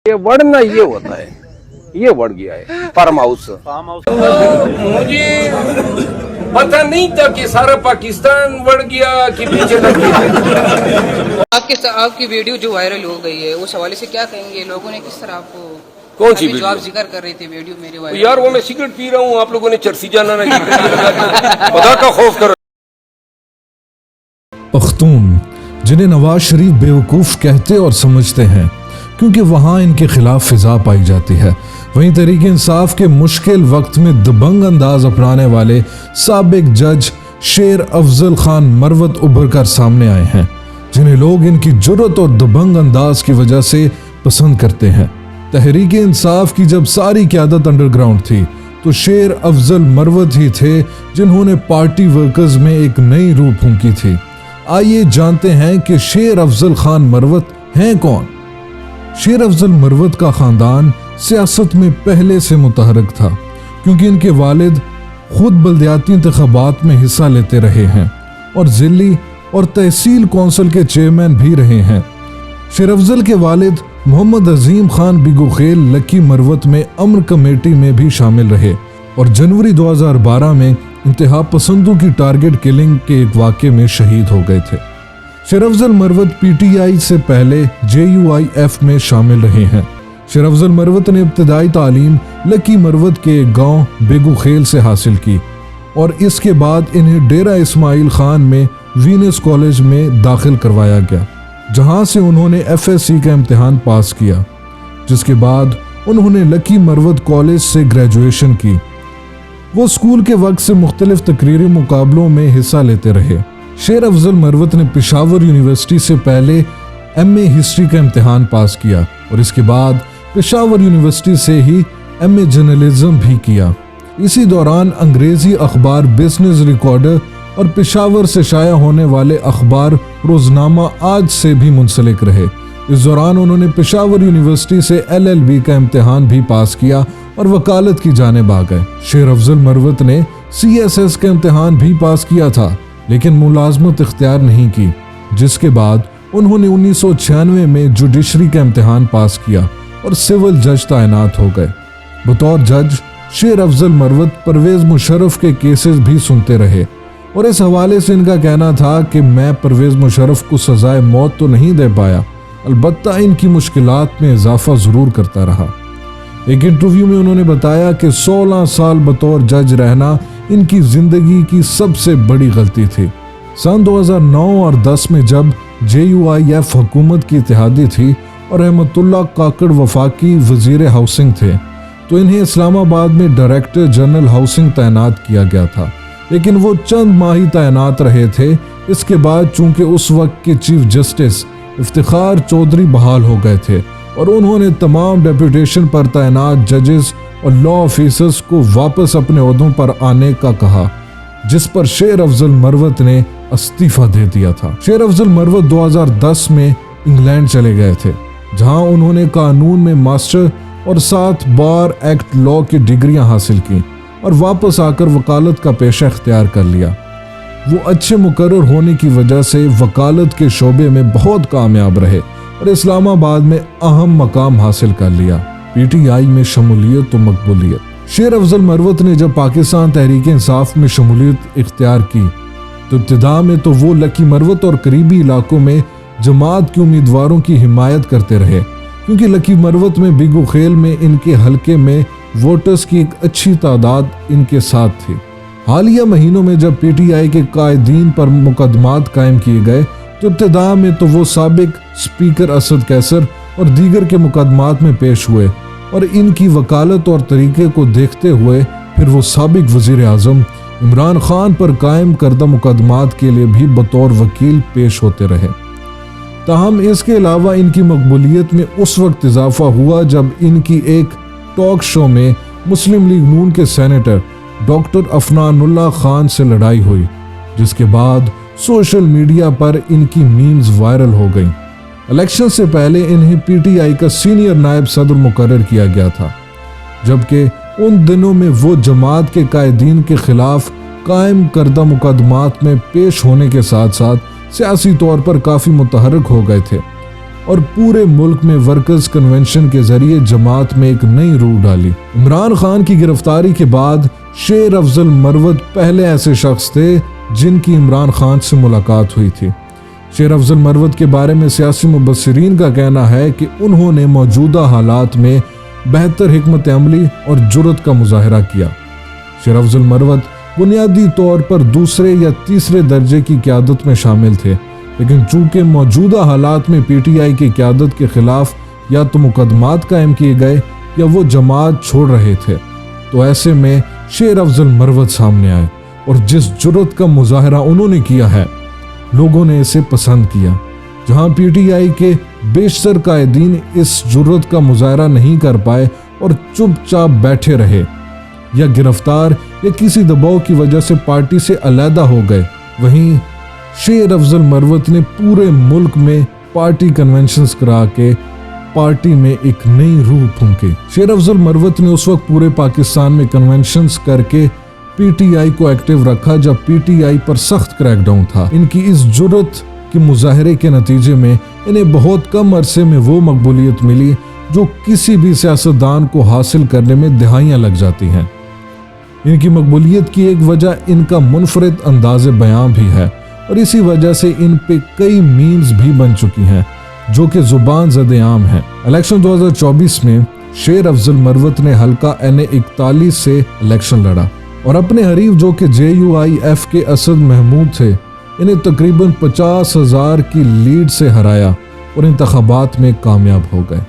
ये बढ़ना ये होता है, ये बढ़ गया है फार्म हाउस। मुझे पता नहीं था कि सारा पाकिस्तान बढ़ गया कि पीछे लग गया। आपकी वीडियो जो वायरल हो गई है उस हवाले से क्या कहेंगे? लोगों ने किस तरह आपको कौन सी जो वीडियो? आप जिक्र कर रही थी वीडियो मेरे वायरल यार वो मैं सिगरेट पी रहा हूँ, आप लोगों ने चरसी जाना ना खुदा का खौफ करो। पख्तून जिन्हें नवाज शरीफ बेवकूफ़ कहते और समझते हैं क्योंकि वहाँ इनके खिलाफ फिजा पाई जाती है, वहीं तहरीक इंसाफ के मुश्किल वक्त में दबंग अंदाज अपनाने वाले साबिक जज शेर अफजल खान मरवत उभर कर सामने आए हैं, जिन्हें लोग इनकी जुर्रत और दबंग अंदाज की वजह से पसंद करते हैं। तहरीक इंसाफ की जब सारी क़यादत अंडरग्राउंड थी तो शेर अफजल मरवत ही थे जिन्होंने पार्टी वर्कर्स में एक नई रूह फूंकी थी। आइए जानते हैं कि शेर अफजल खान मरवत हैं कौन। शेर अफजल मरवत का खानदान सियासत में पहले से मुतहरक था क्योंकि इनके वालिद खुद बल्दियाती इंतखाबात में हिस्सा लेते रहे हैं और जिली और तहसील कौंसिल के चेयरमैन भी रहे हैं। शेर अफजल के वालिद मोहम्मद अजीम खान बिगुखेल लकी मरवत में अमर कमेटी में भी शामिल रहे और जनवरी 2012 में इंतहा पसंदों की टारगेट किलिंग के एक वाक़े में शहीद हो गए थे। शेर अफजल मरवत पीटीआई से पहले JUIF में शामिल रहे हैं। शेर अफजल मरवत ने इब्तदाई तालीम लकी मरवत के एक गांव बेगुखेल से हासिल की और इसके बाद इन्हें डेरा इस्माइल खान में वीनस कॉलेज में दाखिल करवाया गया, जहां से उन्होंने FSC का इम्तिहान पास किया, जिसके बाद उन्होंने लकी मरवत कॉलेज से ग्रेजुएशन की। वो स्कूल के वक्त से मुख्तलिफ तकरीरी मुकाबलों में हिस्सा लेते रहे। शेर अफजल मरवत ने पेशावर यूनिवर्सिटी से पहले MA हिस्ट्री का इम्तिहान पास किया और इसके बाद पेशावर यूनिवर्सिटी से ही MA जर्नलिज्म भी किया। इसी दौरान अंग्रेजी अखबार बिजनेस रिकॉर्डर और पेशावर से शाया होने वाले अखबार रोजनामा आज से भी मुंसलिक रहे। इस दौरान उन्होंने पेशावर यूनिवर्सिटी से LLB का इम्तिहान भी पास किया और वकालत की जानिब आ गए। शेर अफजल मरवत ने CSS का इम्तिहान भी पास किया था लेकिन मुलाजमत इख्तियार नहीं की, जिसके बाद उन्होंने 1996 में जुडिशरी का इम्तिहान पास किया और सिविल जज तैनात हो गए। बतौर जज शेर अफजल मरवत परवेज मुशर्रफ के केसेस भी सुनते रहे और इस हवाले से इनका कहना था कि मैं परवेज मुशर्रफ को सजाए मौत तो नहीं दे पाया, अलबत्ता इनकी मुश्किलात में इजाफा ज़रूर करता रहा। एक इंटरव्यू में उन्होंने बताया कि 16 साल बतौर जज रहना इनकी ज़िंदगी की सबसे बड़ी गलती थी। सन 2009 और 10 में जब JUIF हुकूमत की इत्तेहादी थी और रहमतुल्लाह काकड़ वफाकी वजीर हाउसिंग थे तो इन्हें इस्लामाबाद में डायरेक्टर जनरल हाउसिंग तैनात किया गया था, लेकिन वो चंद माह ही तैनात रहे थे। इसके बाद चूंकि उस वक्त के चीफ जस्टिस इफ्तिखार चौधरी बहाल हो गए थे और उन्होंने तमाम डेपुटेशन पर तैनात जजेस और लॉ ऑफिसर्स को वापस अपने ओहदों पर आने का कहा, जिस पर शेर अफजल मरवत ने इस्तीफा दे दिया था। शेर अफजल मरवत 2010 में इंग्लैंड चले गए थे, जहां उन्होंने कानून में मास्टर और 7 बार एक्ट लॉ की डिग्रियां हासिल की और वापस आकर वकालत का पेशा इख्तियार कर लिया। वो अच्छे मुकर्रर होने की वजह से वकालत के शोबे में बहुत कामयाब रहे और इस्लामाबाद में अहम मकाम हासिल कर लिया। PTI में शमूलियत तो मकबूलियत। शेर अफजल मरवत ने जब पाकिस्तान तहरीक इंसाफ में शमूलियत इख्तियार की तो इब्तिदा में तो वो लकी मरवत और करीबी इलाकों में जमात के उम्मीदवारों की हिमायत करते रहे, क्योंकि लकी मरवत में बिगुखेल में इनके हलके में वोटर्स की एक अच्छी तादाद इनके साथ थी। हालिया महीनों में जब PTI के कायदीन पर मुकदमात कायम किए गए तो इब्तिदा में तो वो साबिक स्पीकर असद कैसर और दीगर के मुकदमात में पेश हुए और इनकी वकालत और तरीके को देखते हुए फिर वो साबिक वजीर आजम इमरान खान पर कायम करदा मुकदमात के लिए भी बतौर वकील पेश होते रहे। ताहम इसके अलावा इनकी मकबूलियत में उस वक्त इजाफा हुआ जब इनकी एक टॉक शो में मुस्लिम लीग नून के सेनेटर डॉक्टर अफनानुल्लाह खान से लड़ाई हुई, जिसके बाद सोशल मीडिया पर इनकी मीम्स वायरल हो गईं। इलेक्शन से पहले इन्हें PTI का सीनियर नायब सदर मुकर्रर किया गया था, जबकि उन दिनों में वो जमात के कायदीन के खिलाफ कायम करदा मुकदमात में पेश होने के साथ साथ सियासी तौर पर काफ़ी मुतहरक हो गए थे اور پورے ملک میں ورکرز کنونشن کے ذریعے جماعت میں ایک نئی روح ڈالی۔ عمران خان کی گرفتاری کے بعد شیر افضل مروت پہلے ایسے شخص تھے جن کی عمران خان سے ملاقات ہوئی تھی۔ شیر افضل مروت کے بارے میں سیاسی مبصرین کا کہنا ہے کہ انہوں نے موجودہ حالات میں بہتر حکمت عملی اور جرأت کا مظاہرہ کیا۔ شیر افضل مروت بنیادی طور پر دوسرے یا تیسرے درجے کی قیادت میں شامل تھے، لیکن چونکہ موجودہ حالات میں پی ٹی آئی کی قیادت کے خلاف یا تو مقدمات قائم کیے گئے یا وہ جماعت چھوڑ رہے تھے، تو ایسے میں شیر افضل مروت سامنے آئے اور جس جرأت کا مظاہرہ انہوں نے کیا ہے لوگوں نے اسے پسند کیا۔ جہاں پی ٹی آئی کے بیشتر قائدین اس جرأت کا مظاہرہ نہیں کر پائے اور چپ چاپ بیٹھے رہے یا گرفتار یا کسی دباؤ کی وجہ سے پارٹی سے علیحدہ ہو گئے، وہیں شیر افضل مروت نے پورے ملک میں پارٹی کنونشنز کرا کے پارٹی میں ایک نئی روح پھونکی۔ شیر افضل مروت نے اس وقت پورے پاکستان میں کنونشنز کر کے پی ٹی آئی کو ایکٹیو رکھا جب پی ٹی آئی پر سخت کریک ڈاؤن تھا۔ ان کی اس جرأت کے مظاہرے کے نتیجے میں انہیں بہت کم عرصے میں وہ مقبولیت ملی جو کسی بھی سیاستدان کو حاصل کرنے میں دہائیاں لگ جاتی ہیں۔ ان کی مقبولیت کی ایک وجہ ان کا منفرد انداز بیاں بھی ہے اور اسی وجہ سے ان پہ کئی میمز بھی بن چکی ہیں جو کہ زبان زد عام ہیں۔ الیکشن 2024 میں شیر افضل مروت نے حلقہ N41 سے الیکشن لڑا اور اپنے حریف جو کہ JUIF کے اسد محمود تھے انہیں تقریباً 50,000 کی لیڈ سے ہرایا اور انتخابات میں کامیاب ہو گئے۔